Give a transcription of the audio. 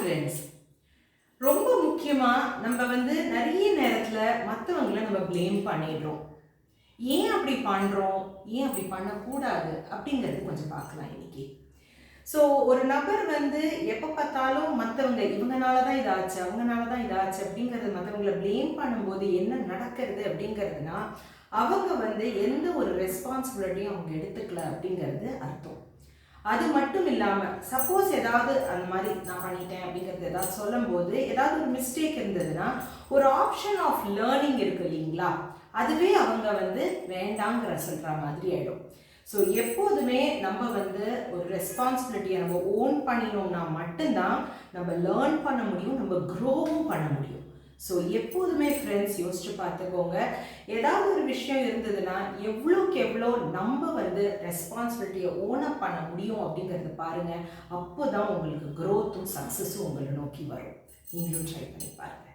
Friends. ரொம்ப முக்கியமாக நம்ம நிறைய நேரத்தில் மற்றவங்கள நம்ம ப்ளேம் பண்ணிடுறோம். ஏன் அப்படி பண்ணுறோம், ஏன் அப்படி பண்ணக்கூடாது அப்படிங்கிறது கொஞ்சம் பார்க்கலாம் இன்னைக்கு. ஸோ ஒரு நபர் எப்போ பார்த்தாலும் மற்றவங்க இவங்கனால தான் இதாச்சு, அவங்கனால தான் இதாச்சு அப்படிங்கிறது மற்றவங்களை ப்ளேம் பண்ணும்போது என்ன நடக்கிறது அப்படிங்கிறதுனா, அவங்க எந்த ஒரு ரெஸ்பான்சிபிலிட்டியும் அவங்க எடுத்துக்கல அப்படிங்கிறது அர்த்தம். அது மட்டும் இல்லாமல் சப்போஸ் ஏதாவது அந்த மாதிரி நான் பண்ணிட்டேன் அப்படிங்கிறது ஏதாவது சொல்லும்போது ஏதாவது ஒரு மிஸ்டேக் இருந்ததுன்னா ஒரு ஆப்ஷன் ஆஃப் லேர்னிங் இருக்கு இல்லைங்களா, அதுவே அவங்க வேண்டாங்கிற சொல்கிற மாதிரி ஆகிடும். ஸோ எப்போதுமே நம்ம ஒரு ரெஸ்பான்சிபிலிட்டியை நம்ம ஓன் பண்ணினோம்னா மட்டும்தான் நம்ம லேர்ன் பண்ண முடியும், நம்ம க்ரோவும் பண்ண முடியும். ஸோ எப்போதுமே ஃப்ரெண்ட்ஸ் யோசிச்சு பார்த்துக்கோங்க, ஏதாவது ஒரு விஷயம் இருந்ததுன்னா எவ்வளோக்கு எவ்வளோ நம்ம ரெஸ்பான்சிபிலிட்டியை ஓனப் பண்ண முடியும் அப்படிங்கிறது பாருங்கள். அப்போ தான் உங்களுக்கு க்ரோத்தும் சக்ஸஸும் உங்களை நோக்கி வரும். நீங்களும் ட்ரை பண்ணி பாருங்கள்.